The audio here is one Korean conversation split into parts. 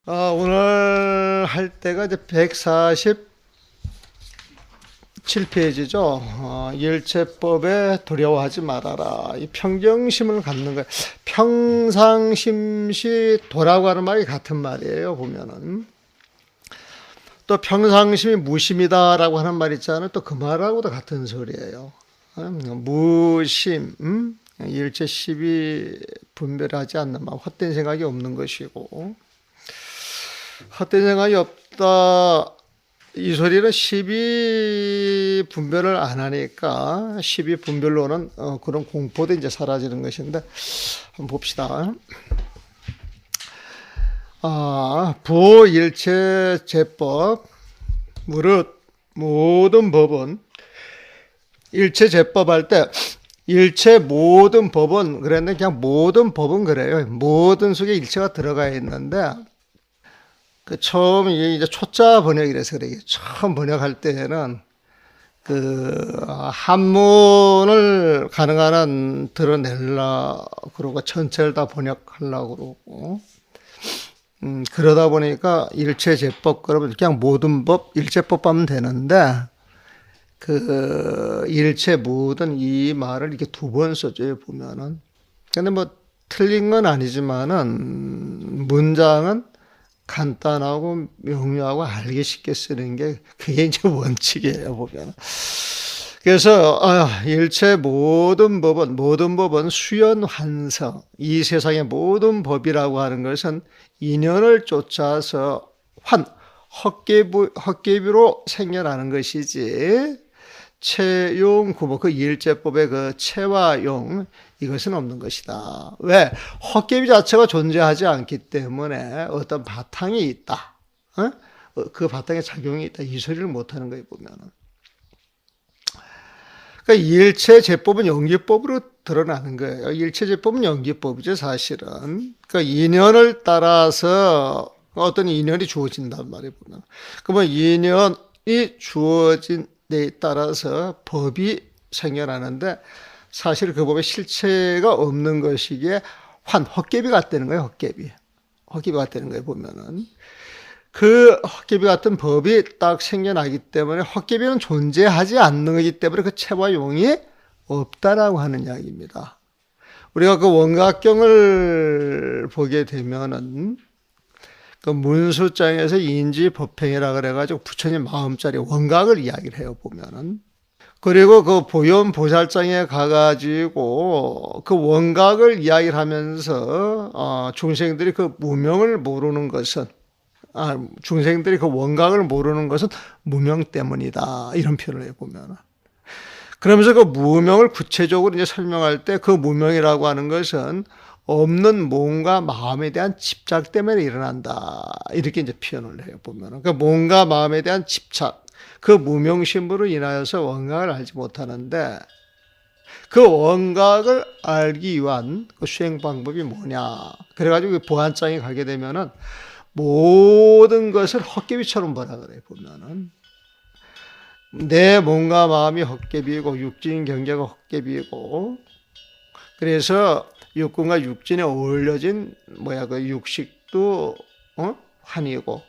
오늘 할 때가 이제 147페이지죠. 일체법에 두려워하지 말아라. 이 평정심을 갖는 거예요. 평상심시 도라고 하는 말이 같은 말이에요, 보면은. 또 평상심이 무심이다라고 하는 말 있잖아요. 또 그 말하고도 같은 소리예요. 무심, 일체 시비 분별하지 않는 마음, 헛된 생각이 없는 것이고, 헛된 생각이 없다. 이 소리는 시비 분별을 안 하니까 시비 분별로는 그런 공포도 이제 사라지는 것인데, 한번 봅시다. 부일체제법 무릇 모든 법은 일체제법 할 때 일체 모든 법은 그랬는데 그냥 모든 법은 그래요. 모든 속에 일체가 들어가 있는데 그 처음 이제 초자 번역이라서 그래요. 처음 번역할 때는 그 한문을 가능한 한 드러내려 그러고 전체를 다 번역하려고 그러고 그러다 보니까 일체제법 그러면 그냥 모든 법 일체법 하면 되는데 그 일체 모든 이 말을 이렇게 두 번 써줘요 보면은. 근데 뭐 틀린 건 아니지만은 문장은 간단하고 명료하고 알기 쉽게 쓰는 게 그게 이제 원칙이에요 보면. 그래서 일체 모든 법은 수연환성, 이 세상의 모든 법이라고 하는 것은 인연을 쫓아서 헛개비로 생겨나는 것이지 체용 구보 그 일체법의 그 체와 용 이것은 없는 것이다. 왜? 헛개비 자체가 존재하지 않기 때문에 어떤 바탕이 있다. 그 바탕에 작용이 있다. 이 소리를 못하는 거예요 보면은. 그러니까 일체제법은 연기법으로 드러나는 거예요. 일체제법은 연기법이죠 사실은. 그러니까 인연을 따라서 어떤 인연이 주어진단 말이에요 보면. 그러면 인연이 주어진 데 따라서 법이 생겨나는데 사실 그 법에 실체가 없는 것이기에 헛개비 같다는 거예요. 헛개비 같다는 거예요 보면은. 그 헛개비 같은 법이 딱 생겨나기 때문에 헛개비는 존재하지 않는 거기 때문에 그 체와 용이 없다라고 하는 이야기입니다. 우리가 그 원각경을 보게 되면은 그 문수장에서 인지법행이라 그래가지고 부처님 마음자리 원각을 이야기를 해요 보면은. 그리고 그 보현보살장에 가가지고 그 원각을 이야기를 하면서 중생들이 그 무명을 모르는 것은 중생들이 그 원각을 모르는 것은 무명 때문이다. 이런 표현을 해보면. 그러면서 그 무명을 구체적으로 이제 설명할 때 그 무명이라고 하는 것은 없는 몸과 마음에 대한 집착 때문에 일어난다. 이렇게 이제 표현을 해요, 보면. 그 몸과 마음에 대한 집착, 그 무명심으로 인하여서 원각을 알지 못하는데 그 원각을 알기 위한 그 수행 방법이 뭐냐. 그래가지고 보안장에 가게 되면은 모든 것을 헛개비처럼 보라 그래요, 보면은. 내 몸과 마음이 헛개비고, 육진 경계가 헛개비고, 그래서 육군과 육진에 어울려진, 그 육식도, 환이고,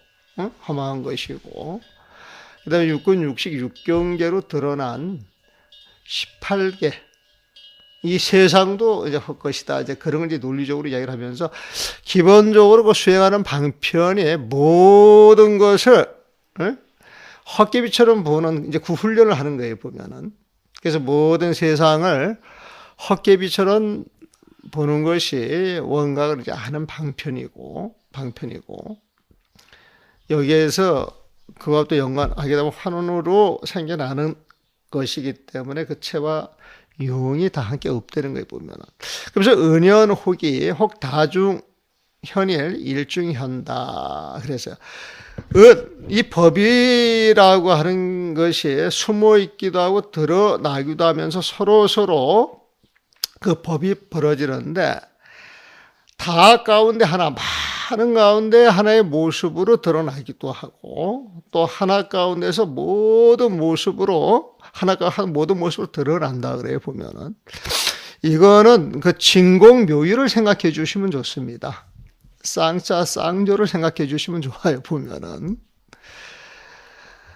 험한 것이고, 그 다음에 육군, 육식, 육경계로 드러난 18개, 이 세상도 이제 헛것이다. 이제 그런 걸 이제 논리적으로 이야기를 하면서 기본적으로 그 수행하는 방편이 모든 것을 헛개비처럼 보는 이제 그 훈련을 하는 거예요, 보면은. 그래서 모든 세상을 헛개비처럼 보는 것이 원각을 이제 하는 방편이고, 여기에서 그와 또 연관하게 되면 환원으로 생겨나는 것이기 때문에 그 체와 용이 다 함께 없다는 거예요, 보면은. 그래서 은연, 혹이, 혹 다중, 현일, 일중현다. 그래서 이 법이라고 하는 것이 숨어 있기도 하고 드러나기도 하면서 서로 그 법이 벌어지는데 다 가운데 하나, 많은 가운데 하나의 모습으로 드러나기도 하고 또 하나 가운데서 모든 모습으로 모든 모습으로 드러난다 그래요 보면은. 이거는 그 진공묘유를 생각해 주시면 좋습니다. 쌍자, 쌍조를 생각해 주시면 좋아요, 보면은.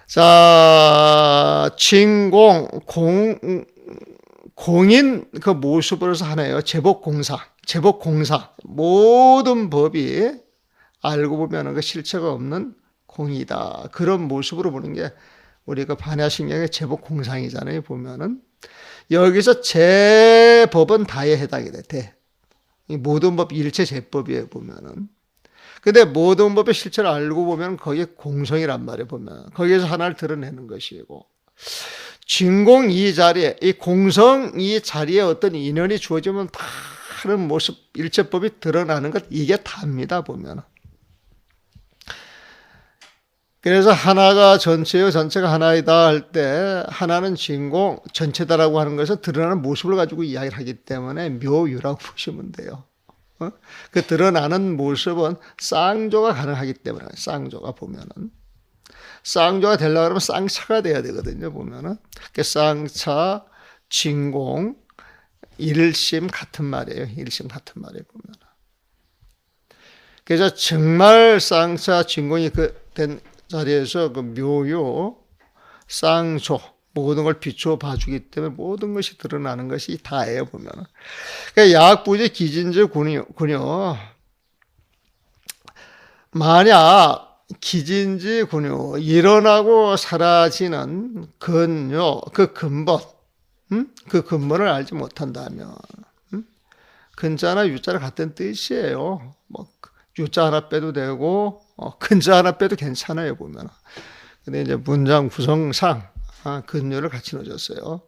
자, 진공, 공인 그 모습으로서 하나예요. 제복공사. 제복공사. 모든 법이 알고 보면 그 실체가 없는 공이다. 그런 모습으로 보는 게 우리가 반야신경의 제복공상이잖아요, 보면은. 여기서 제법은 다에 해당이 돼. 이 모든 법 일체 제법이에요, 보면은. 근데 모든 법의 실체를 알고 보면 거기에 공성이란 말이에요, 보면. 거기에서 하나를 드러내는 것이고. 진공 이 자리에, 이 공성 이 자리에 어떤 인연이 주어지면 다른 모습, 일체법이 드러나는 것, 이게 답니다, 보면. 그래서 하나가 전체요, 전체가 하나이다 할 때, 하나는 진공, 전체다라고 하는 것은 드러나는 모습을 가지고 이야기를 하기 때문에 묘유라고 보시면 돼요. 그 드러나는 모습은 쌍조가 가능하기 때문에, 쌍조가 보면은. 쌍조가 되려고 하면 쌍차가 돼야 되거든요, 보면은. 그 쌍차, 진공, 일심 같은 말이에요. 일심 같은 말이에요, 보면은. 그래서 정말 쌍차, 진공이 된 자리에서 그 묘요, 쌍조, 모든 걸 비추어 봐주기 때문에 모든 것이 드러나는 것이 다예요, 보면은. 그러니까 약부지 기진지 군요. 만약 기진지 군요, 일어나고 사라지는 근요, 그 근본, 그 근본을 알지 못한다면, 근자나 유자랑 같은 뜻이에요. 뭐 유자 하나 빼도 되고, 근자 하나 빼도 괜찮아요, 보면. 근데 이제 문장 구성상, 근요를 같이 넣어줬어요.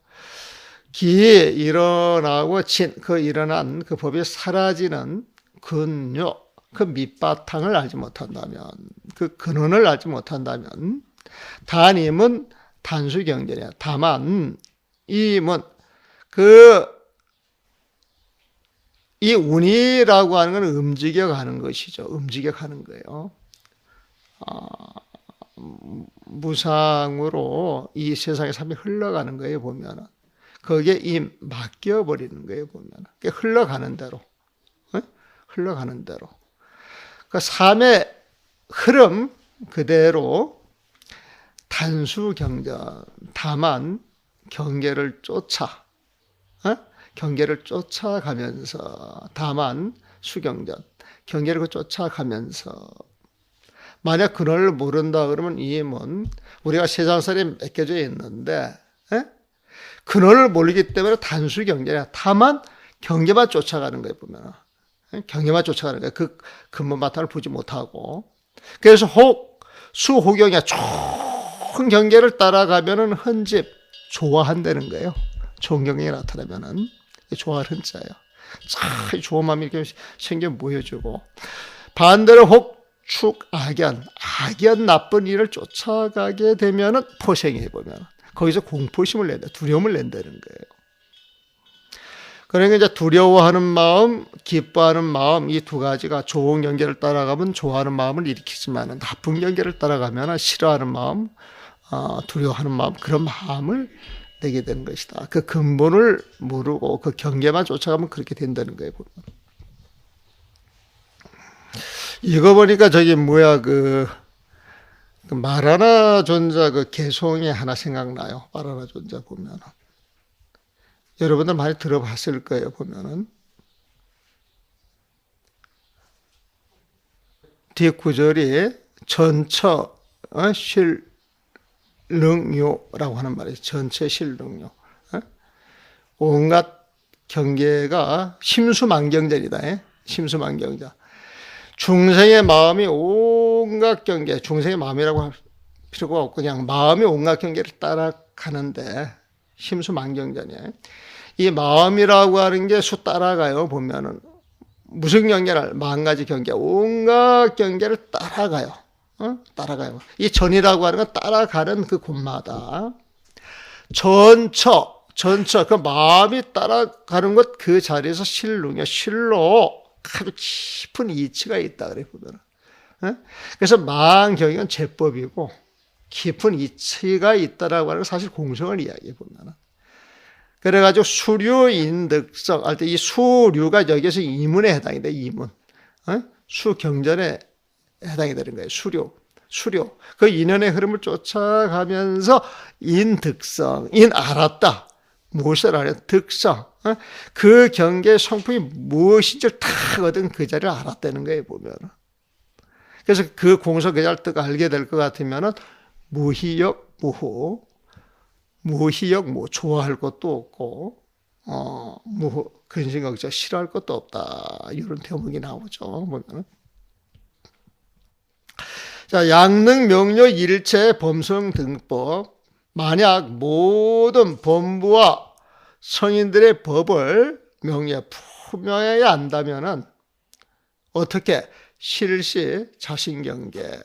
기, 일어나고 진, 그 일어난 그 법이 사라지는 근요, 그 밑바탕을 알지 못한다면, 그 근원을 알지 못한다면, 단임은 단수경전이야. 다만, 임은 이 운이라고 하는 건 움직여 가는 것이죠. 움직여 가는 거예요. 무상으로 이 세상의 삶이 흘러가는 거예요, 보면은. 거기에 맡겨버리는 거예요, 보면은. 흘러가는 대로. 흘러가는 대로. 그 삶의 흐름 그대로 단수경전, 다만 경계를 쫓아가면서, 다만 수경전, 경계를 쫓아가면서, 만약 근원을 모른다 그러면 임은 우리가 세상살이 맡겨져 있는데, 근원을 모르기 때문에 단수경전이야. 다만 경계만 쫓아가는 거예요, 보면. 경계만 쫓아가는 거예요. 그 근본 바탕을 보지 못하고. 그래서 수호경이야. 총 경계를 따라가면은 헌집, 좋아한다는 거예요. 좋은 경계가 나타나면은. 좋아할 흔자예요. 참 좋은 마음이 이렇게 생겨 보여주고. 반대로 악연 나쁜 일을 쫓아가게 되면은 포생해 보면 거기서 공포심을 낸다, 두려움을 낸다는 거예요. 그러니까 이제 두려워하는 마음, 기뻐하는 마음, 이 두 가지가 좋은 경계를 따라가면 좋아하는 마음을 일으키지만 나쁜 경계를 따라가면 싫어하는 마음, 두려워하는 마음, 그런 마음을 내게 되는 것이다. 그 근본을 모르고 그 경계만 쫓아가면 그렇게 된다는 거예요. 이거 보니까 저기 그 말하나 존자 그 개송이 하나 생각나요. 말하나 존자 보면은. 여러분들 많이 들어봤을 거예요, 보면은. 뒷구절이 전처, 실능요라고 하는 말이에요. 전처 실능요. 온갖 경계가 심수만경전이다. 심수만경전. 중생의 마음이 온갖 경계, 중생의 마음이라고 할 필요가 없고 그냥 마음이 온갖 경계를 따라가는데 심수만경전이에요. 이 마음이라고 하는 게 수 따라가요. 보면은 무슨 경계를, 10,000가지 경계, 온갖 경계를 따라가요. 따라가요. 이 전이라고 하는 건 따라가는 그 곳마다 전처, 그 마음이 따라가는 것 그 자리에서 실로 아주 깊은 이치가 있다 그래 보면. 그래서 망경은 제법이고 깊은 이치가 있다라고 하는 건 사실 공성을 이야기해 보면. 그래가지고 수류인득성 할 때 이 수류가 여기서 이문에 해당이 돼. 이문. 수경전에 해당이 되는 거예요. 수료. 그 인연의 흐름을 쫓아가면서 인득성, 알았다. 무엇을 알아? 득성. 그 경계의 성품이 무엇인지 딱 얻은 그 자리를 알았다는 거예요, 보면. 그래서 그 공서 그 자리를 딱 알게 될 것 같으면은 무희역, 무호. 무희역, 뭐, 좋아할 것도 없고, 근심걱정 싫어할 것도 없다. 이런 대목이 나오죠, 보면은. 자, 양능, 명료, 일체, 범성 등법. 만약 모든 범부와 성인들의 법을 명예 분명하게 안다면은 어떻게? 실시, 자신경계.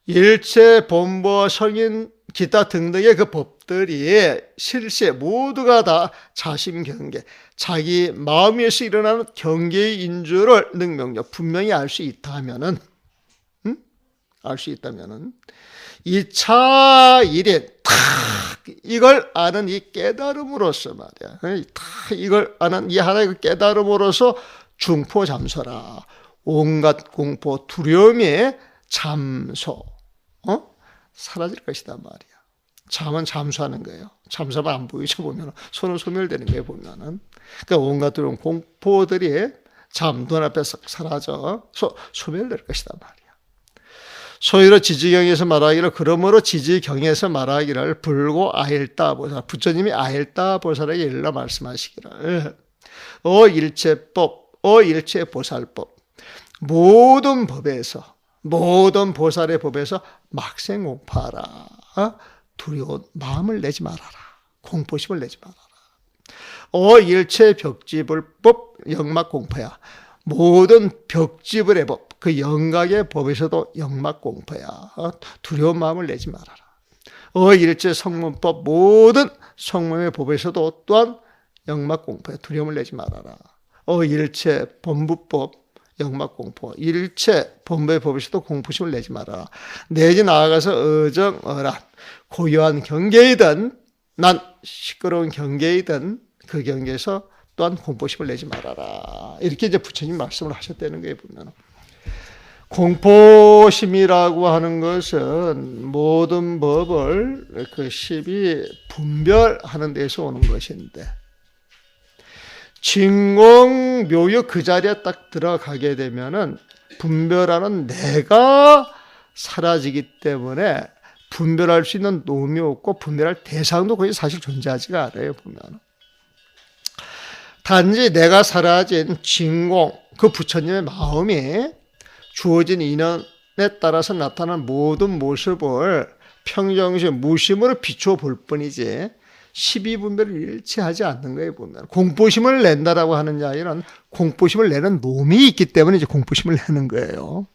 일체, 범부와 성인, 기타 등등의 그 법들이 실시 모두가 다 자신경계, 자기 마음에서 일어나는 경계의 인주를 능명료 분명히 알 수 있다면은, 알 수 있다면은 2차 일인 탁 이걸 아는 이 깨달음으로서 말이야. 탁 이걸 아는 이 하나의 그 깨달음으로서 중포잠소라. 온갖 공포, 두려움이 잠소, 사라질 것이다 말이야. 잠은 잠수하는 거예요. 잠수하면 안 보이죠, 보면. 손은 소멸되는 거예요, 보면은. 그러니까 온갖 두려움, 공포들이 눈앞에서 사라져 소멸될 것이다 말이야. 소위로 지지경에서 말하기를, 그러므로 지지경에서 말하기를 불고 아일다 보살, 부처님이 아일다 보살에게 일러 말씀하시기를 일체법, 일체보살법, 모든 법에서, 모든 보살의 법에서 막생공파하라. 두려운 마음을 내지 말아라. 공포심을 내지 말아라. 일체벽지불법 영막공포야. 모든 벽지불의 법, 그 영각의 법에서도 영막공포야. 두려운 마음을 내지 말아라. 일체 성문법, 모든 성문의 법에서도 또한 영막공포야. 두려움을 내지 말아라. 일체 범부법, 영막공포, 일체 범부의 법에서도 공포심을 내지 말아라. 내지 나아가서 어정어란 고요한 경계이든 난 시끄러운 경계이든 그 경계에서 또한 공포심을 내지 말아라. 이렇게 이제 부처님 말씀을 하셨다는 거예요, 보면. 공포심이라고 하는 것은 모든 법을 그 십이 분별하는 데서 오는 것인데, 진공 묘역 그 자리에 딱 들어가게 되면은 분별하는 내가 사라지기 때문에 분별할 수 있는 놈이 없고 분별할 대상도 거의 사실 존재하지가 않아요, 보면. 단지 내가 사라진 진공, 그 부처님의 마음이 주어진 인연에 따라서 나타난 모든 모습을 평정심, 무심으로 비추어 볼 뿐이지 12분별을 일치하지 않는 거예요, 보면. 공포심을 낸다라고 하는 자에는 공포심을 내는 놈이 있기 때문에 이제 공포심을 내는 거예요.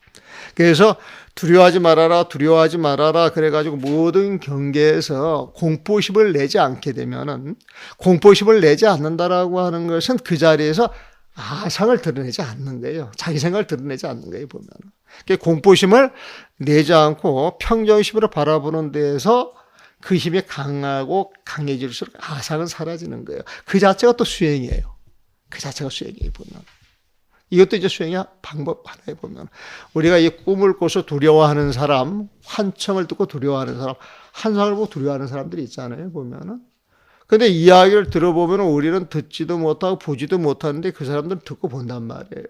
그래서 두려워하지 말아라, 두려워하지 말아라. 그래가지고 모든 경계에서 공포심을 내지 않게 되면은, 공포심을 내지 않는다라고 하는 것은 그 자리에서 아상을 드러내지 않는 거예요. 자기 생각을 드러내지 않는 거예요, 보면. 공포심을 내지 않고 평정심으로 바라보는 데에서 그 힘이 강하고 강해질수록 아상은 사라지는 거예요. 그 자체가 또 수행이에요. 그 자체가 수행이에요, 보면. 이것도 이제 수행의 방법 하나에 보면. 우리가 이 꿈을 꿔서 두려워하는 사람, 환청을 듣고 두려워하는 사람, 환상을 보고 두려워하는 사람들이 있잖아요, 보면은. 근데 이야기를 들어보면 우리는 듣지도 못하고 보지도 못하는데 그 사람들은 듣고 본단 말이에요.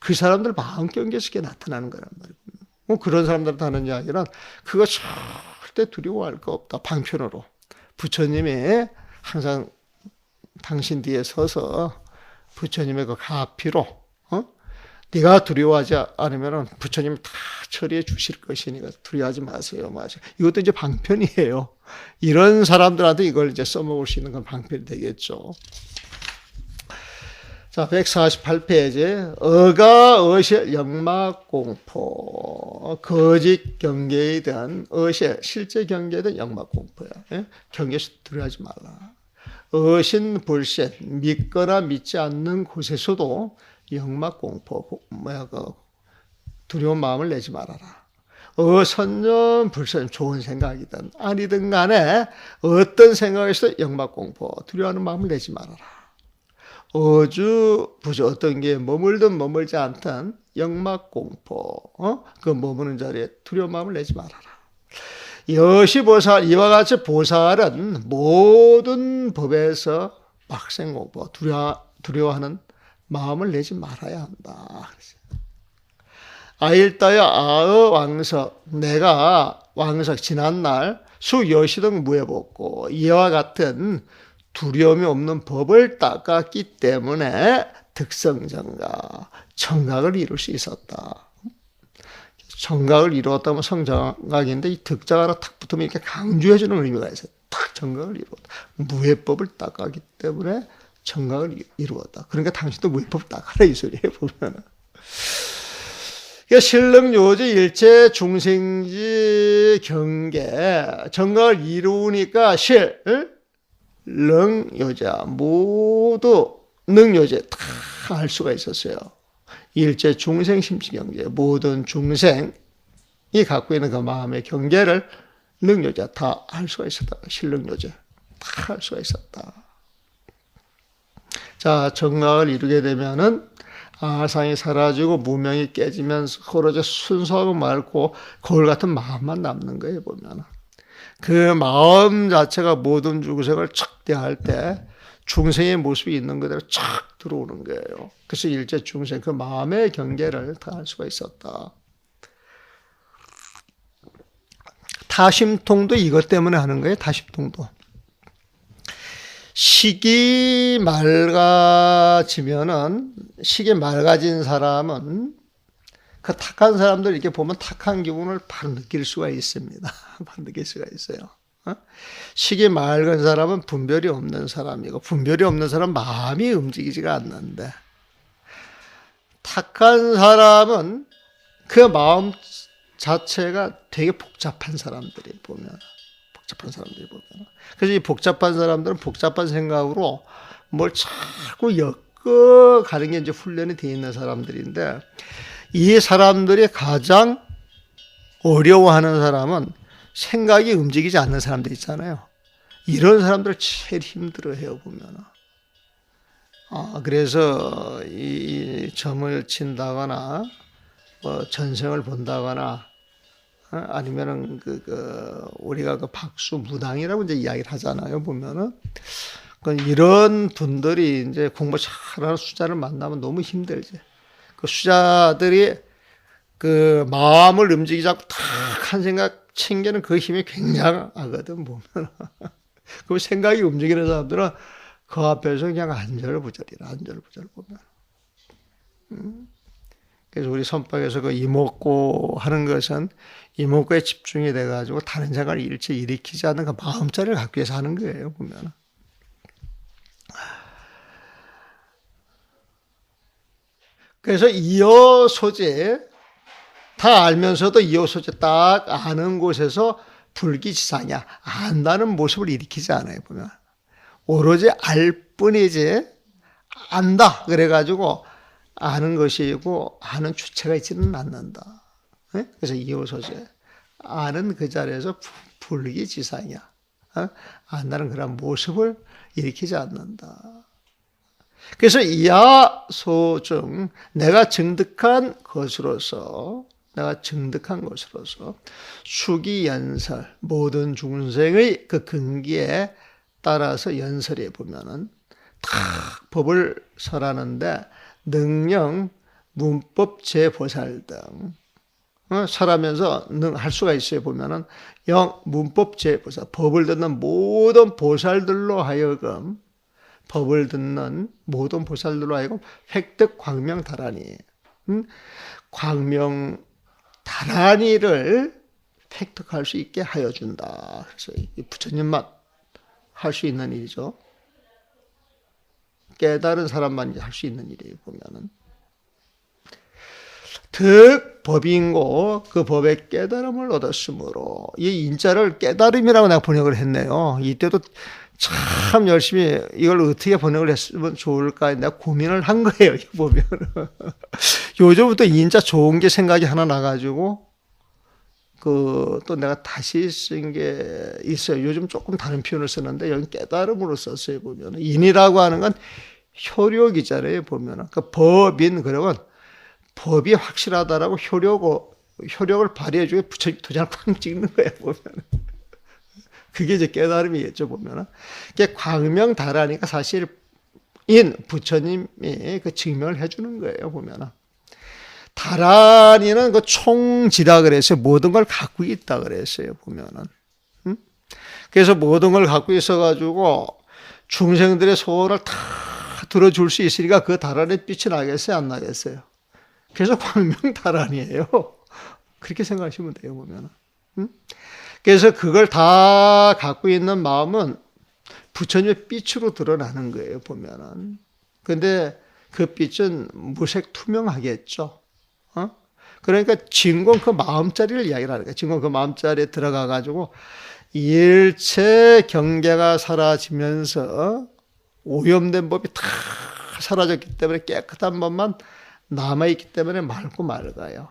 그 사람들 마음 경계 속에 나타나는 거란 말이에요. 그런 사람들한테 하는 이야기는 그거 절대 두려워할 거 없다. 방편으로. 부처님이 항상 당신 뒤에 서서 부처님의 그 가피로 네가 두려워하지 않으면 부처님이 다 처리해 주실 것이니까 두려워하지 마세요. 이것도 이제 방편이에요. 이런 사람들한테 이걸 이제 써먹을 수 있는 건 방편이 되겠죠. 자, 148페이지. 어실 영막공포. 거짓 경계이든 실제 경계이든 영막공포야. 경계에서 두려워하지 말라. 어신불신, 믿거나 믿지 않는 곳에서도 영막공포, 두려운 마음을 내지 말아라. 선념불선, 좋은 생각이든 아니든 간에 어떤 생각에서도 영막공포, 두려워하는 마음을 내지 말아라. 어주 부주 어떤 게 머물든 머물지 않든 영막공포 그 머무는 자리에 두려운 마음을 내지 말아라. 여시보살 이와 같이 보살은 모든 법에서 막생공포 두려워하는 마음을 내지 말아야 한다. 아일다여 아의 왕석 내가 왕석 지난날 수여시 등 무해복고 이와 같은 두려움이 없는 법을 닦았기 때문에 득성정각 정각을 이룰 수 있었다. 정각을 이루었다면 성정각인데 이 득자가 하나 탁 붙으면 이렇게 강조해주는 의미가 있어요. 탁 정각을 이루었다. 무해법을 닦았기 때문에 정각을 이루었다. 그러니까 당신도 무해법 닦아라 이 소리예요 보면은. 실능요지 일체 중생지 경계 정각을 이루니까 실능요자 모두 능요제 다 알 수가 있었어요. 일체 중생 심치경제 모든 중생이 갖고 있는 그 마음의 경계를 능요자 다 알 수가 있었다. 실능요제 다 알 수가 있었다. 자, 정각을 이루게 되면은 아상이 사라지고 무명이 깨지면서 오로지 순수하고 맑고 거울 같은 마음만 남는 거예요 보면. 그 마음 자체가 모든 중생을 척대할 때 중생의 모습이 있는 그대로 착 들어오는 거예요. 그래서 일체 중생 그 마음의 경계를 다 알 수가 있었다. 타심통도 이것 때문에 하는 거예요. 타심통도. 식이 맑아지면은 식이 맑아진 사람은 그 탁한 사람들 이렇게 보면 탁한 기분을 바로 느낄 수가 있습니다. 바로 느낄 수가 있어요. 식이 맑은 사람은 분별이 없는 사람이고 분별이 없는 사람은 마음이 움직이지가 않는데 탁한 사람은 그 마음 자체가 되게 복잡한 사람들이 보면 그래서 이 복잡한 사람들은 복잡한 생각으로 뭘 자꾸 엮어가는 게 이제 훈련이 되어 있는 사람들인데 이 사람들이 가장 어려워하는 사람은 생각이 움직이지 않는 사람들 있잖아요. 이런 사람들 제일 힘들어해요 보면. 그래서 이 점을 친다거나 뭐 전생을 본다거나 아니면은 우리가 그 박수 무당이라고 이제 이야기를 하잖아요 보면은. 이런 분들이 이제 공부 잘하는 수자를 만나면 너무 힘들지. 그 수자들이 그 마음을 움직이지 않고 탁 한 생각 챙기는 그 힘이 굉장하거든 보면. 그 생각이 움직이는 사람들은 그 앞에서 그냥 안절부절이라 안절부절 보면. 그래서 우리 선박에서 그 이목고 하는 것은 이목고에 집중이 돼가지고 다른 생각을 일체 일으키지 않는 그 마음자리를 갖기 위해서 하는 거예요 보면. 그래서 이어 소재 다 알면서도 이어 소재 딱 아는 곳에서 불기지상이야 안다는 모습을 일으키지 않아요 보면. 오로지 알 뿐이지 안다 그래가지고 아는 것이고 아는 주체가 있지는 않는다. 그래서 이어 소재 아는 그 자리에서 불기지상이야 안다는 그런 모습을 일으키지 않는다. 그래서 이하소중 내가 증득한 것으로서 수기연설 모든 중생의 그 근기에 따라서 연설해 보면은 다 법을 설하는데 능령 문법 제보살 등 설하면서 할 수가 있어요 보면은 영 문법 제보살 법을 듣는 모든 보살들로 하여금 획득 광명다라니 광명다라니를 획득할 수 있게 하여 준다. 그래서 부처님만 할 수 있는 일이죠. 깨달은 사람만 할 수 있는 일이에요 보면은. 득법인고 그 법의 깨달음을 얻었으므로 이 인자를 깨달음이라고 내가 번역을 했네요. 이때도 참 열심히 이걸 어떻게 번역을 했으면 좋을까 내가 고민을 한 거예요. 보면 요즘부터 인자 좋은 게 생각이 하나 나가지고 또 내가 다시 쓴 게 있어요. 요즘 조금 다른 표현을 쓰는데 여기 깨달음으로 썼어요. 보면 인이라고 하는 건 효력이잖아요, 보면은. 그 법인, 그러면 법이 확실하다라고 효력을 발휘해주고 부처님 도장을 팡 찍는 거예요, 보면은. 그게 이제 깨달음이겠죠, 보면은. 그게 광명다라니까 사실 부처님이 그 증명을 해주는 거예요, 보면은. 다란이는 그 총지다 그랬어요. 모든 걸 갖고 있다 그랬어요, 보면은. 그래서 모든 걸 갖고 있어가지고 중생들의 소원을 다 들어줄 수 있으니까 그 다란의 빛이 나겠어요, 안 나겠어요? 그래서 광명다란이에요. 그렇게 생각하시면 돼요, 보면은. 그래서 그걸 다 갖고 있는 마음은 부처님의 빛으로 드러나는 거예요, 보면은. 근데 그 빛은 무색 투명하겠죠. 그러니까 진공 그 마음자리를 이야기를 하는 거예요. 진공 그 마음자리에 들어가가지고 일체 경계가 사라지면서 오염된 법이 다 사라졌기 때문에 깨끗한 법만 남아있기 때문에 맑고 맑아요.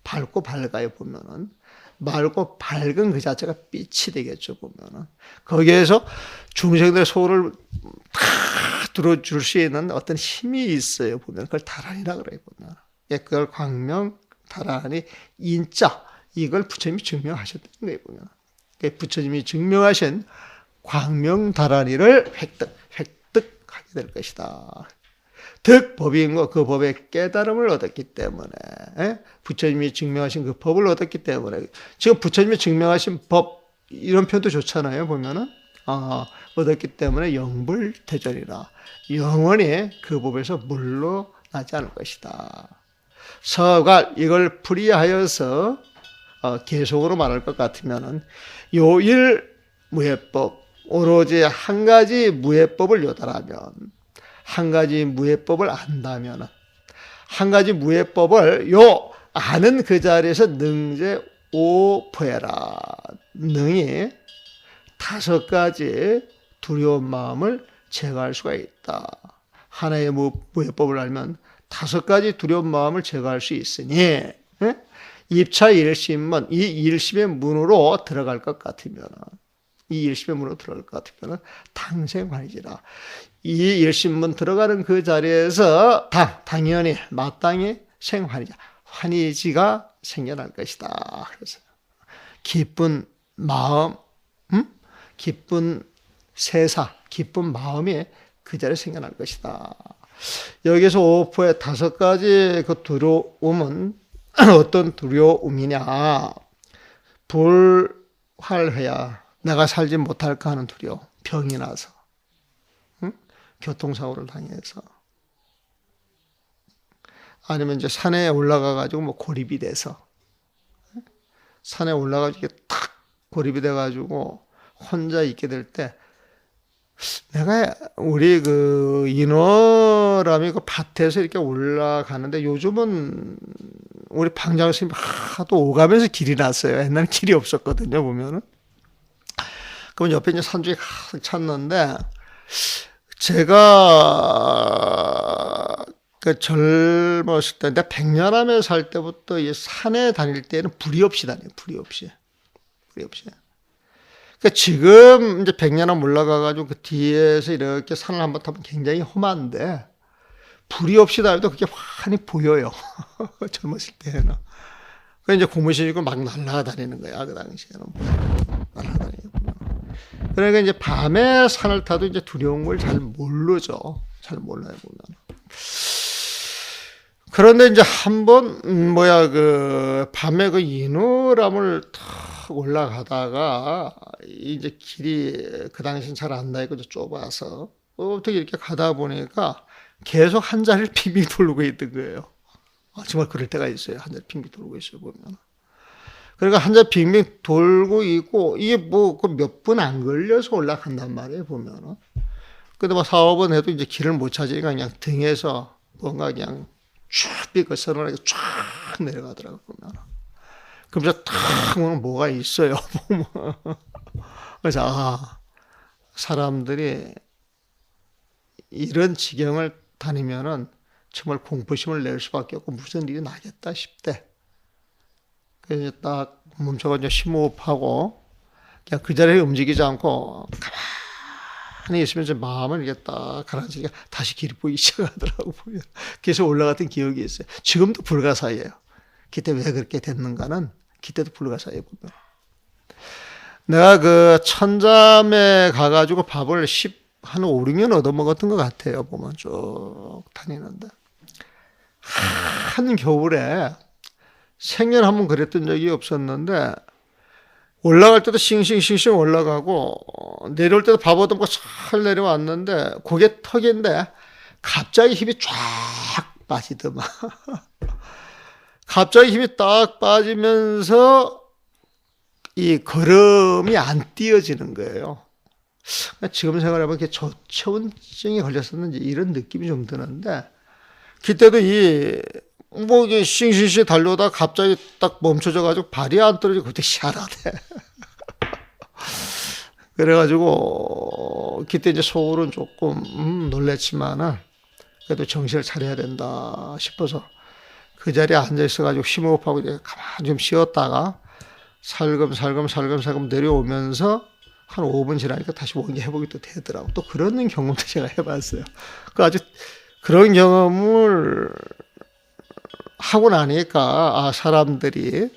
밝고 밝아요, 보면은. 맑고 밝은 그 자체가 빛이 되겠죠, 보면은. 거기에서 중생들의 소원을 다 들어줄 수 있는 어떤 힘이 있어요, 보면. 그걸 다란이라 그래요, 보면. 그걸 광명, 다란이, 인자. 이걸 부처님이 증명하셨던 거예요, 보면. 부처님이 증명하신 광명, 다란이를 획득하게 될 것이다. 득법인 거, 그 법의 깨달음을 얻었기 때문에, 부처님이 증명하신 그 법을 얻었기 때문에, 지금 부처님이 증명하신 법, 이런 표현도 좋잖아요, 보면은. 얻었기 때문에 영불대전이라. 영원히 그 법에서 물러나지 않을 것이다. 서갈, 이걸 풀이하여서, 계속으로 말할 것 같으면은, 요일 무해법, 오로지 한 가지 무해법을 요달하면, 한 가지 무해법을 안다면, 한 가지 무해법을 아는 그 자리에서 능제 오포해라. 능이 5가지 두려운 마음을 제거할 수가 있다. 하나의 무해법을 알면 5가지 두려운 마음을 제거할 수 있으니, 입차 일심문, 이 일심의 문으로 들어갈 것 같으면, 당생환이지라. 이 일심문 들어가는 그 자리에서 당연히 마땅히 생환이지, 환희지가 생겨날 것이다. 그래서 기쁜 마음, 기쁜 세사, 기쁜 마음이 그 자리에 생겨날 것이다. 여기서 오포의 5가지 그 두려움은 어떤 두려움이냐? 불활회야. 내가 살지 못할까 하는 두려움. 병이 나서. 교통사고를 당해서. 아니면 이제 산에 올라가가지고 뭐 고립이 돼서. 산에 올라가지고 탁 고립이 돼가지고 혼자 있게 될 때, 내가 우리 그 인어람이 그 밭에서 이렇게 올라가는데 요즘은 우리 방장 스님 하도 오가면서 길이 났어요. 옛날에 길이 없었거든요, 보면은. 그러면 옆에 이제 산중에 가득 찼는데, 제가 그 젊었을 때, 내가 백년암에 살 때부터 이 산에 다닐 때는 불이 없이 다녀요, 불이 없이. 그러니까 지금 이제 백년암 올라가가지고 그 뒤에서 이렇게 산을 한번 타면 굉장히 험한데, 불이 없이 다녀도 그게 환히 보여요. 젊었을 때는. 그 이제 고무신이고 막 날아다니는 거야, 그 당시에는. 날아다니고. 그러니까 이제 밤에 산을 타도 이제 두려운 걸 잘 모르죠. 잘 몰라요, 보면. 그런데 이제 한번, 밤에 그 인후람을 탁 올라가다가, 이제 길이 그 당시엔 잘 안 나있고 좁아서, 어떻게 이렇게 가다 보니까 계속 한 자리를 빙빙 돌고 있던 거예요. 정말 그럴 때가 있어요. 한 자리 빙빙 돌고 있어요, 보면. 그러니까 한 자리 빙빙 돌고 있고, 이게 몇 분 안 걸려서 올라간단 말이에요, 보면은. 근데 뭐 4-5번 해도 이제 길을 못 찾으니까 그냥 등에서 뭔가 그냥 쫙 삐끗선을 쫙 내려가더라고요, 보면. 그러면서 탁 보면 뭐가 있어요. 그래서, 사람들이 이런 지경을 다니면은 정말 공포심을 낼 수밖에 없고 무슨 일이 나겠다 싶대. 그래서 딱 멈춰가지고 심호흡하고 그냥 그 자리에 움직이지 않고 가만히 있으면 이제 마음을 이렇게 딱 가라앉으니까 다시 길이 보이기 시작하더라고 보면. 그래서 올라갔던 기억이 있어요. 지금도 불가사의예요. 그때 왜 그렇게 됐는가는 그때도 불가사의에 보면. 내가 그 천잠에 가가지고 밥을 한 5, 6년 얻어먹었던 것 같아요. 보면 쭉 다니는데. 한 겨울에 생년 한번 그랬던 적이 없었는데 올라갈 때도 싱싱싱싱 올라가고 내려올 때도 밥 얻어먹고 잘 내려왔는데 고개 턱인데 갑자기 힘이 쫙 빠지더만. 갑자기 힘이 딱 빠지면서 이 걸음이 안 띄어지는 거예요. 지금 생각해보면 저체온증이 걸렸었는지 이런 느낌이 좀 드는데 그때도 이게 싱싱싱 달려오다가 갑자기 딱 멈춰져가지고 발이 안 떨어지고 그때 희한하대. 그래가지고 그때 이제 속으로는 조금 놀랬지만은 그래도 정신을 차려야 된다 싶어서 그 자리에 앉아 있어가지고 심호흡하고 이제 가만히 좀 쉬었다가 살금살금 내려오면서 한 5분 지나니까 다시 원기 회복이 또 되더라고. 또 그런 경험도 제가 해봤어요. 그 아주 그런 경험을 하고 나니까 사람들이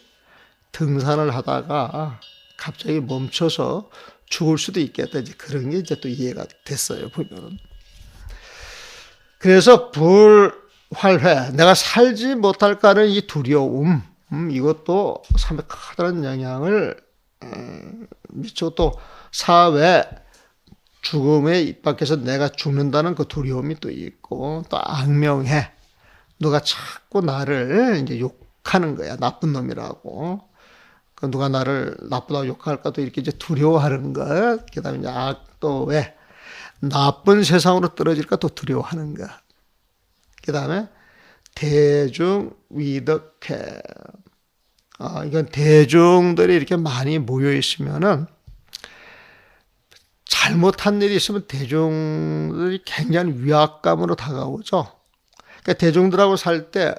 등산을 하다가 갑자기 멈춰서 죽을 수도 있겠다. 이제 그런 게 이제 또 이해가 됐어요. 보면은. 그래서 불활회, 내가 살지 못할까 하는 이 두려움, 이것도 삶에 커다란 영향을 미치고 또 사회 죽음에 입각해서 내가 죽는다는 그 두려움이 또 있고 또 악명해. 누가 자꾸 나를 이제 욕하는 거야. 나쁜 놈이라고. 누가 나를 나쁘다고 욕할까도 이렇게 이제 두려워하는 것. 그 다음에 이제 또 왜? 나쁜 세상으로 떨어질까 또 두려워하는 것. 그 다음에 대중위덕회. 이건 대중들이 이렇게 많이 모여 있으면은 잘못한 일이 있으면 대중들이 굉장히 위압감으로 다가오죠. 그러니까 대중들하고 살 때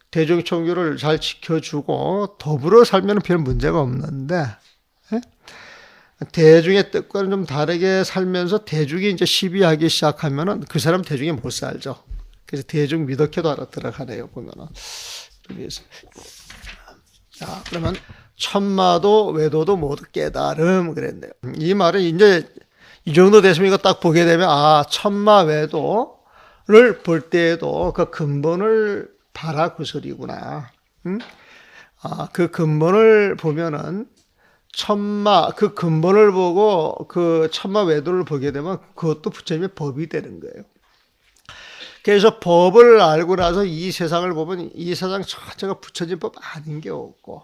대중 청규를 잘 지켜주고 더불어 살면 별 문제가 없는데 대중의 뜻과는 좀 다르게 살면서 대중이 이제 시비하기 시작하면은 그 사람 대중이 못 살죠. 그래서 대중 미덕회도 하나 들어가네요 보면은. 그래서 자 그러면 천마도 외도도 모두 깨달음 그랬네요. 이 말은 이제 이 정도 됐으면 이거 딱 보게 되면 천마 외도를 볼 때에도 그 근본을 봐라 그 소리구나. 그 근본을 보면은 그 근본을 보고 그 천마 외도를 보게 되면 그것도 부처님의 법이 되는 거예요. 그래서 법을 알고 나서 이 세상을 보면 이 세상 자체가 부처님 법 아닌 게 없고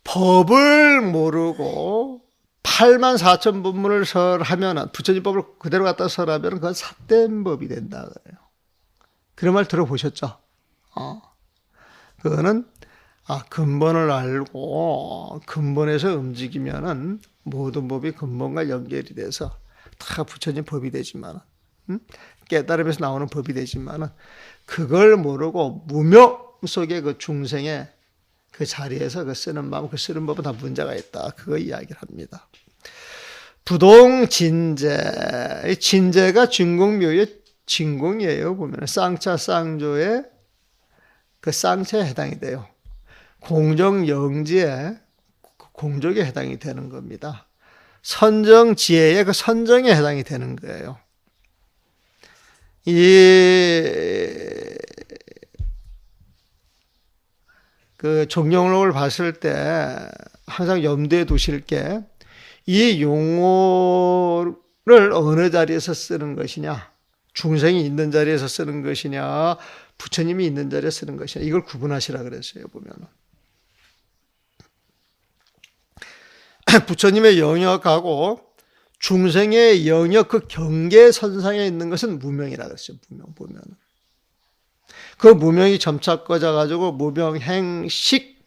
법을 모르고 84,000법문을 설하면은 부처님 법을 그대로 갖다 설하면 그건 삿된 법이 된다 그래요. 그런 말 들어보셨죠? 그거는 근본을 알고 근본에서 움직이면은 모든 법이 근본과 연결이 돼서 다 부처님 법이 되지만은 깨달음에서 나오는 법이 되지만은 그걸 모르고 무명 속에 그 중생의 그 자리에서 그 쓰는 마음, 그 쓰는 법은 다 문제가 있다. 그거 이야기를 합니다. 부동진제, 진제가 진공묘의 진공이에요. 보면 쌍차 쌍조의 그 쌍차에 해당이 돼요. 공정영지의 공적에 해당이 되는 겁니다. 선정지혜의 그 선정에 해당이 되는 거예요. 그 정령록을 봤을 때 항상 염두에 두실 게 이 용어를 어느 자리에서 쓰는 것이냐, 중생이 있는 자리에서 쓰는 것이냐, 부처님이 있는 자리에 쓰는 것이냐, 이걸 구분하시라 그랬어요. 보면은 부처님의 영역하고 중생의 영역 그 경계선상에 있는 것은 무명이라 그랬어요. 무명 보면은 그 무명이 점차 꺼져가지고 무명행식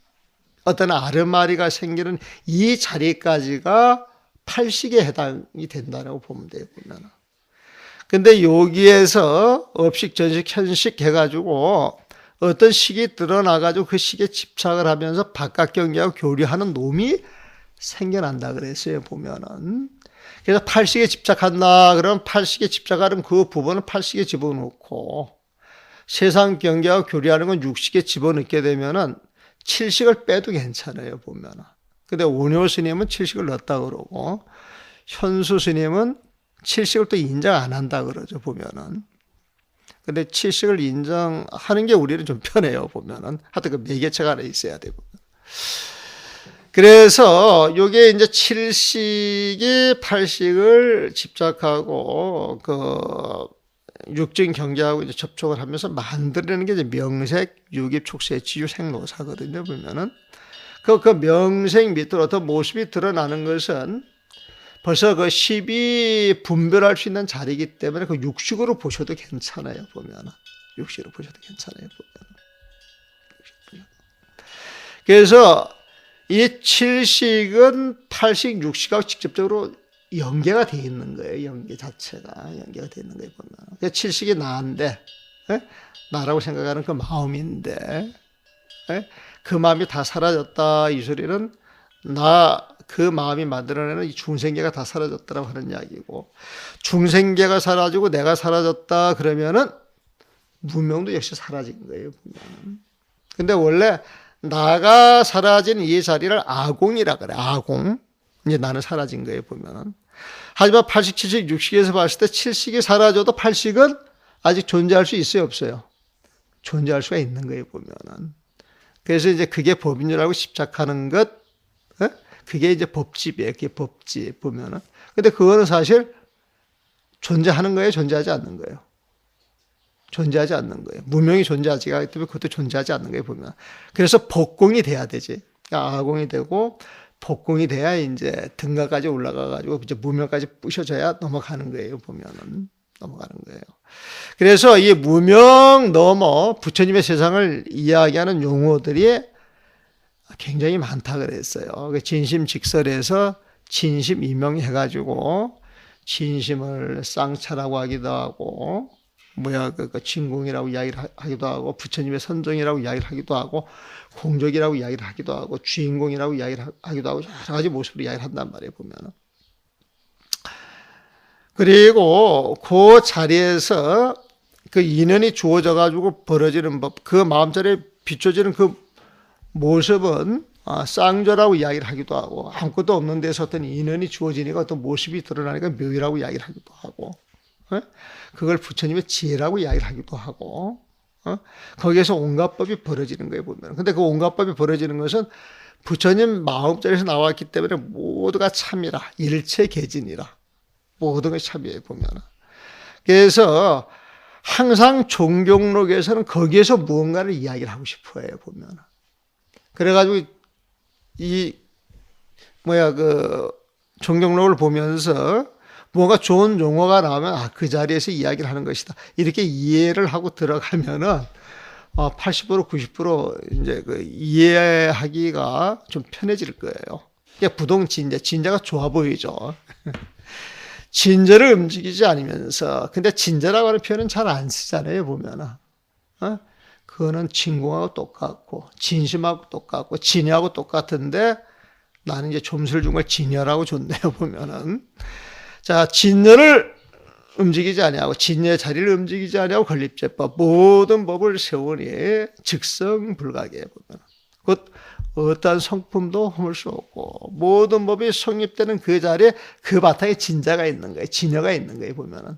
어떤 아르마리가 생기는 이 자리까지가 팔식에 해당이 된다고 보면 돼요. 보면은. 근데 여기에서 업식, 전식, 현식 해가지고 어떤 식이 드러나가지고 그 식에 집착을 하면서 바깥 경계하고 교류하는 놈이 생겨난다 그랬어요. 보면은. 그래서 팔식에 집착한다 그러면 팔식에 집착하는 그 부분은 팔식에 집어넣고 세상 경계와 교리하는 건 육식에 집어넣게 되면은 칠식을 빼도 괜찮아요, 보면은. 근데 원효 스님은 칠식을 넣었다 그러고 현수 스님은 칠식을 또 인정 안 한다 그러죠, 보면은. 근데 칠식을 인정하는 게 우리는 좀 편해요, 보면은. 하여튼 그 매개체가 하나 있어야 되고. 그래서 요게 이제 칠식이 팔식을 집착하고 그 육진 경계하고 이제 접촉을 하면서 만들어내는 게 이제 명색, 유깁, 촉세, 지유, 생노사거든요, 보면은. 그 명색 밑으로 어떤 모습이 드러나는 것은 벌써 그 10이 분별할 수 있는 자리이기 때문에 그 육식으로 보셔도 괜찮아요, 보면은. 육식으로 보셔도 괜찮아요, 보면은. 그래서 이 칠식은 팔식, 육식하고 직접적으로 연계가 되어 있는 거예요. 연계 자체가 연계가 되어 있는 거예요, 보면. 그러니까 칠식이 나인데, 나라고 생각하는 그 마음인데, 그 마음이 다 사라졌다. 이 소리는 그 마음이 만들어내는 이 중생계가 다 사라졌다라고 하는 이야기고, 중생계가 사라지고 내가 사라졌다 그러면은 무명도 역시 사라진 거예요, 보면. 근데 원래 나가 사라진 이 자리를 아공이라 그래. 아공. 이제 나는 사라진 거예요, 보면은. 하지만 팔식, 칠식, 육식에서 봤을 때 칠식이 사라져도 팔식은 아직 존재할 수 있어요, 없어요? 존재할 수가 있는 거예요, 보면은. 그래서 이제 그게 법인 줄 알고 집착하는 것, 그게 이제 법집이에요. 그게 법집, 보면은. 근데 그거는 사실 존재하는 거예요, 존재하지 않는 거예요? 존재하지 않는 거예요. 무명이 존재하지가 않기 때문에 그것도 존재하지 않는 거예요, 보면. 그래서 복공이 돼야 되지. 그러니까 아공이 되고 복공이 돼야 이제 등가까지 올라가가지고 이제 무명까지 부셔져야 넘어가는 거예요, 보면은. 넘어가는 거예요. 그래서 이 무명 넘어 부처님의 세상을 이야기하는 용어들이 굉장히 많다 그랬어요. 진심직설에서 진심 이명해가지고 진심을 쌍차라고 하기도 하고, 그 진공이라고 이야기를 하기도 하고, 부처님의 선정이라고 이야기를 하기도 하고, 공적이라고 이야기를 하기도 하고, 주인공이라고 이야기를 하기도 하고, 여러 가지 모습으로 이야기를 한단 말이에요, 보면은. 그리고 그 자리에서 그 인연이 주어져가지고 벌어지는 법, 그 마음자리에 비춰지는 그 모습은 쌍조라고 이야기를 하기도 하고, 아무것도 없는 데서 어떤 인연이 주어지니까 어떤 모습이 드러나니까 묘이라고 이야기를 하기도 하고, 그걸 부처님의 지혜라고 이야기를 하기도 하고, 거기에서 온갖 법이 벌어지는 거예요, 보면. 근데 그 온갖 법이 벌어지는 것은 부처님 마음자리에서 나왔기 때문에 모두가 참이라, 일체계진이라, 모든 것이 참이에요, 보면. 그래서 항상 종경록에서는 거기에서 무언가를 이야기를 하고 싶어 해요, 보면. 그래가지고 종경록을 보면서 뭔가 좋은 용어가 나오면 그 자리에서 이야기를 하는 것이다, 이렇게 이해를 하고 들어가면은 80% 90% 이제 그 이해하기가 좀 편해질 거예요. 그러니까 부동진자, 진자가 좋아 보이죠. 진저를 움직이지 않으면서, 근데 진저라고 하는 표현은 잘 안 쓰잖아요, 보면은. 그거는 진공하고 똑같고, 진심하고 똑같고, 진여하고 똑같은데, 나는 이제 점수를 준 걸 진여라고 줬네요, 보면은. 자, 진여를 움직이지 아니하고, 진여의 자리를 움직이지 아니하고, 건립제법, 모든 법을 세우니 즉성불가게 보면. 곧, 어떠한 성품도 허물 수 없고, 모든 법이 성립되는 그 자리에 그 바탕에 진자가 있는 거예요. 진여가 있는 거예요, 보면은.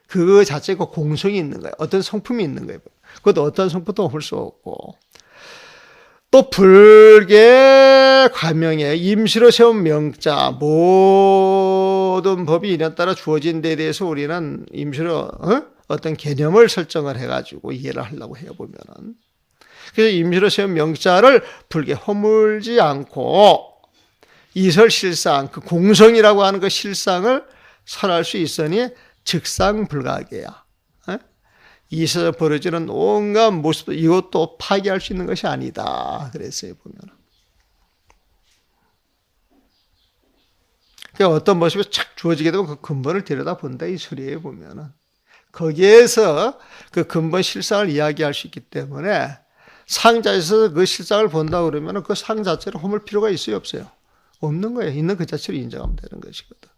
그 자체에 그 공성이 있는 거예요. 어떤 성품이 있는 거예요. 그것도 어떤 성품도 허물 수 없고. 또 불계 과명에 임시로 세운 명자, 모든 법이 인연 따라 주어진 데에 대해서 우리는 임시로 어떤 개념을 설정을 해가지고 이해를 하려고 해요, 보면은. 그래서 임시로 세운 명자를 불계 허물지 않고 이설실상, 그 공성이라고 하는 그 실상을 설할 수 있으니 즉상불가계야. 이세서 벌어지는 온갖 모습, 이것도 파괴할 수 있는 것이 아니다 그랬어요, 보면. 그러니까 어떤 모습이 착 주어지게 되면 그 근본을 들여다본다, 이 소리예요, 보면은. 거기에서 그 근본 실상을 이야기할 수 있기 때문에 상자에서 그 실상을 본다 그러면 그 상 자체를 허물 필요가 있어요, 없어요? 없는 거예요. 있는 그 자체로 인정하면 되는 것이거든.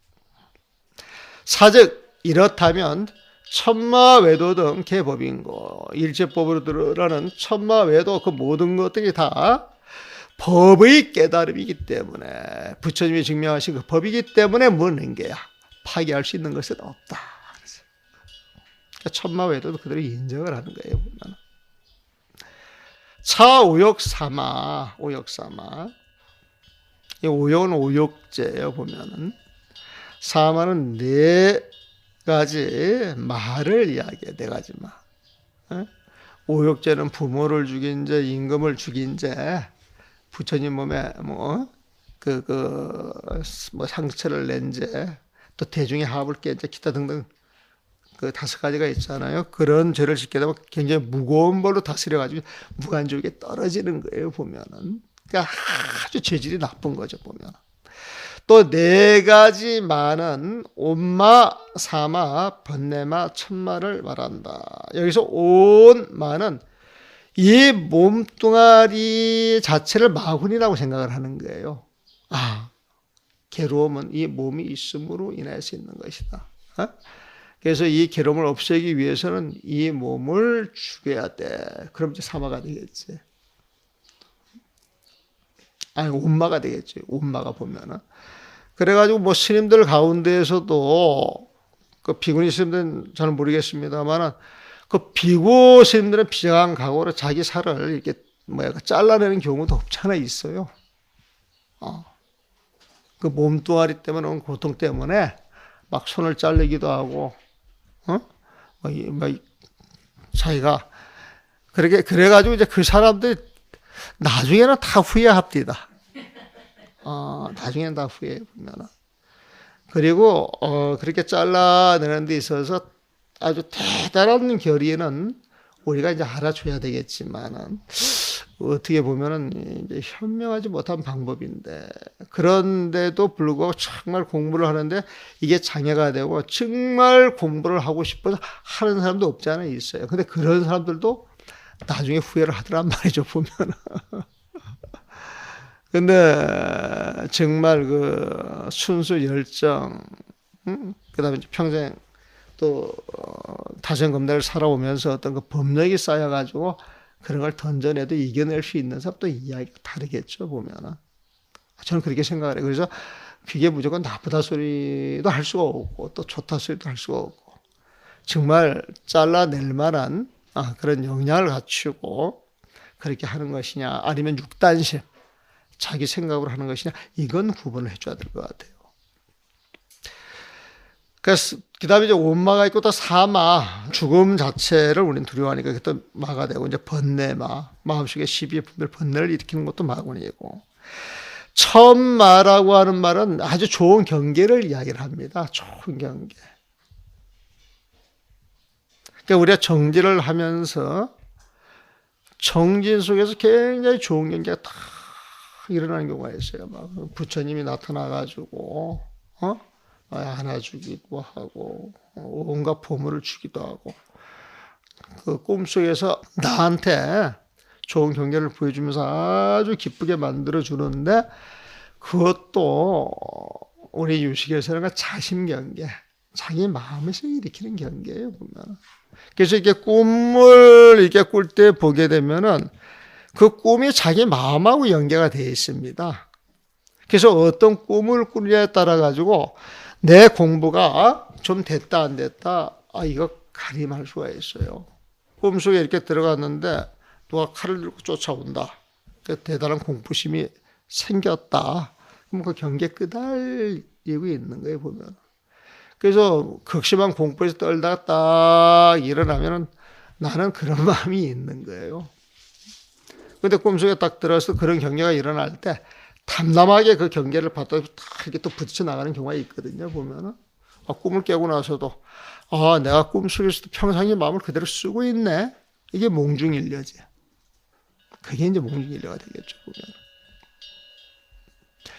사즉 이렇다면 천마외도 등 개법인고 일체법으로 드러나는 천마외도 그 모든 것들이 다 법의 깨달음이기 때문에 부처님이 증명하신 그 법이기 때문에 무는 게야 파기할 수 있는 것은 없다. 그러니까 천마외도도 그대로 인정을 하는 거예요. 보면. 차오욕사마, 오욕사마. 이 오욕은 오욕제예요. 보면은 사마는 네 가지 말을 이야기해. 네 가지 말. 오욕제는 부모를 죽인 죄, 임금을 죽인 죄, 부처님 몸에 뭐 상처를 낸 죄, 또 대중의 합을 깬 죄, 기타 등등 그 5가지가 있잖아요. 그런 죄를 짓게 되면 굉장히 무거운 벌로 다스려가지고 무간족에 떨어지는 거예요. 보면은. 그러니까 아주 죄질이 나쁜 거죠. 보면. 또 4가지 마는 온마, 사마, 번뇌마, 천마를 말한다. 여기서 온마는 이 몸뚱아리 자체를 마군이라고 생각을 하는 거예요. 괴로움은 이 몸이 있음으로 인해서 있는 것이다. 그래서 이 괴로움을 없애기 위해서는 이 몸을 죽여야 돼. 그럼 이제 사마가 되겠지. 온마가 되겠지. 온마가 보면은. 그래가지고 뭐 스님들 가운데에서도 그 비구니 스님들은 저는 모르겠습니다만은 그 비구 스님들은 비장한 각오로 자기 살을 이렇게 잘라내는 경우도 없지 않아 있어요. 그 몸뚱아리 때문에 온 고통 때문에 막 손을 자르기도 하고, 자기가 그래가지고 이제 그 사람들이 나중에는 다 후회합니다. 나중에는 다 후회해 보면은. 그리고 그렇게 잘라내는 데 있어서 아주 대단한 결의는 우리가 이제 알아줘야 되겠지만은 어떻게 보면은 이제 현명하지 못한 방법인데 그런데도 불구하고 정말 공부를 하는데 이게 장애가 되고 정말 공부를 하고 싶어서 하는 사람도 없지 않아 있어요. 근데 그런 사람들도 나중에 후회를 하더란 말이죠, 보면은. 근데 정말 그 순수 열정, 그다음에 평생 또 타생검대를 살아오면서 어떤 그 법력이 쌓여가지고 그런 걸 던져내도 이겨낼 수 있는 사람 또 이야기가 다르겠죠, 보면은. 저는 그렇게 생각을 해요. 그래서 그게 무조건 나쁘다 소리도 할 수가 없고 또 좋다 소리도 할 수가 없고 정말 잘라낼 만한 그런 역량을 갖추고 그렇게 하는 것이냐 아니면 육단심 자기 생각으로 하는 것이냐 이건 구분을 해줘야 될 것 같아요. 그래서 그다음에 이제 온마가 있고 또 사마 죽음 자체를 우리는 두려워하니까 그게 또 마가 되고 이제 번뇌마 마음속에 시비의 분별 번뇌를 일으키는 것도 마군이고 천마라고 하는 말은 아주 좋은 경계를 이야기를 합니다. 좋은 경계. 그러니까 우리가 정지를 하면서 정진 속에서 굉장히 좋은 경계가 다 일어나는 경우가 있어요. 막 부처님이 나타나가지고 안아주기도 하고 온갖 보물을 주기도 하고 그 꿈속에서 나한테 좋은 경계를 보여주면서 아주 기쁘게 만들어주는데 그것도 우리 유식에서는 자심경계 자기 마음에서 일으키는 경계예요. 보면. 그래서 이렇게 꿈을 이렇게 꿀 때 보게 되면은 그 꿈이 자기 마음하고 연계가 되어 있습니다. 그래서 어떤 꿈을 꾸느냐에 따라 가지고 내 공부가 좀 됐다 안 됐다 이거 가림할 수가 있어요. 꿈속에 이렇게 들어갔는데 누가 칼을 들고 쫓아온다. 대단한 공부심이 생겼다. 그럼 그 경계 끄달리고 있는 거예요, 보면. 그래서 극심한 공부에서 떨다가 딱 일어나면은 나는 그런 마음이 있는 거예요. 근데 꿈속에 딱 들어서 그런 경계가 일어날 때 담담하게 그 경계를 받다 딱 이렇게 또 부딪혀 나가는 경우가 있거든요, 보면은. 꿈을 깨고 나서도, 내가 꿈속에서도 평상시 마음을 그대로 쓰고 있네. 이게 몽중일려지. 그게 이제 몽중일려가 되겠죠, 보면.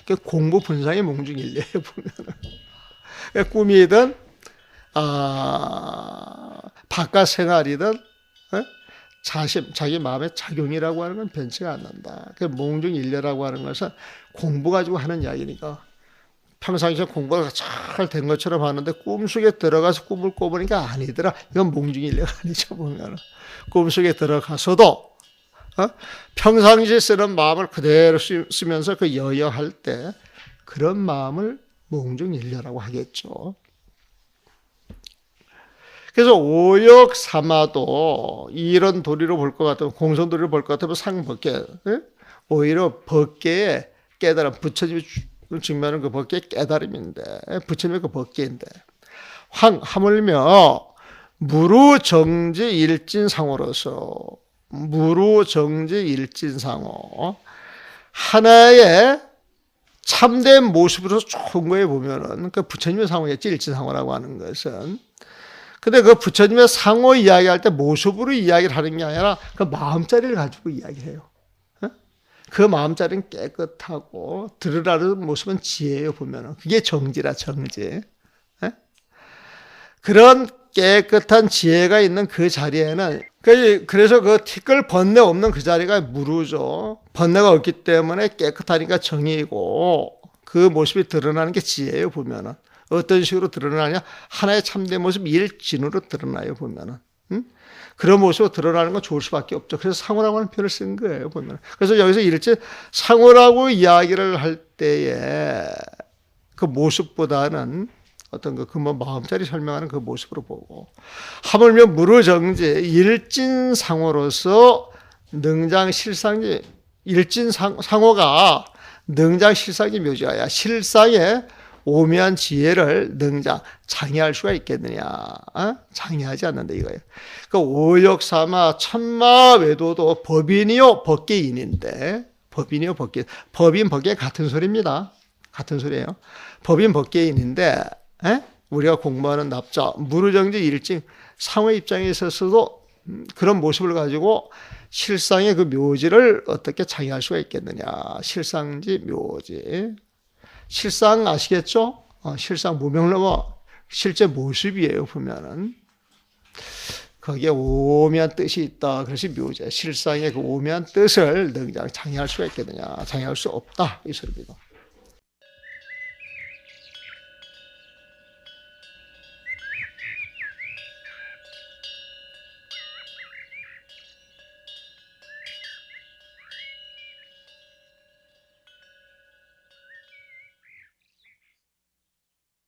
그러니까 공부 분상의 몽중일려예요, 보면은. 꿈이든, 바깥 생활이든, 자기 마음의 작용이라고 하는 건 변치가 않는다. 그 몽중일려라고 하는 것은 공부 가지고 하는 이야기니까 평상시에 공부가 잘 된 것처럼 하는데 꿈속에 들어가서 꿈을 꿔보니까 아니더라. 이건 몽중일래가 아니죠. 보면은 꿈속에 들어가서도 평상시에 쓰는 마음을 그대로 쓰면서 그 여여할 때 그런 마음을 몽중일려라고 하겠죠. 그래서 오역삼아도 이런 도리로 볼 것 같으면, 공손도리로 볼 것 같으면 상법계, 오히려 법계의 깨달음, 부처님이 증명하는 그 법계의 깨달음인데, 부처님의 그 법계인데, 하물며 무루정지 일진상호로서, 무루정지 일진상호, 하나의 참된 모습으로 좋은 거에 보면은 그 부처님의 상호겠지, 일진상호라고 하는 것은. 근데 그 부처님의 상호 이야기할 때 모습으로 이야기를 하는 게 아니라 그 마음자리를 가지고 이야기해요. 그 마음자리는 깨끗하고 들으라는 모습은 지혜예요. 보면은 그게 정지라, 정지. 그런 깨끗한 지혜가 있는 그 자리에는, 그래서 그 티끌 번뇌 없는 그 자리가 무루죠. 번뇌가 없기 때문에 깨끗하니까 정의이고 그 모습이 드러나는 게 지혜예요. 보면은 어떤 식으로 드러나냐? 하나의 참된 모습 일진으로 드러나요. 보면은 그런 모습으로 드러나는 건 좋을 수밖에 없죠. 그래서 상호라고 하는 표현을 쓴 거예요. 보면. 그래서 여기서 일진 상호라고 이야기를 할 때에 그 모습보다는 어떤 그 마음자리 설명하는 그 모습으로 보고, 하물며 무르정지 일진상호로서 능장실상지, 일진상호가 능장실상지 묘지하야 실상의 오묘한 지혜를 능장, 장애할 수가 있겠느냐? 장애하지 않는다 이거예요. 그러니까 오역삼아 천마 외도도 법인이요 법계인인데, 법인이요 법계, 법인 법계 같은 소리입니다. 같은 소리예요. 법인 법계인인데, 우리가 공부하는 납자, 무르정지 일진 상호의 입장에 있어서도 그런 모습을 가지고 실상의 그 묘지를 어떻게 장애할 수가 있겠느냐? 실상지 묘지. 실상 아시겠죠? 실상 무명러머 실제 모습이에요. 보면은 거기에 오묘한 뜻이 있다. 그것이 묘제. 실상의 그 오묘한 뜻을 능장 장애할 수가 있겠느냐? 장애할 수 없다. 이 소리입니다.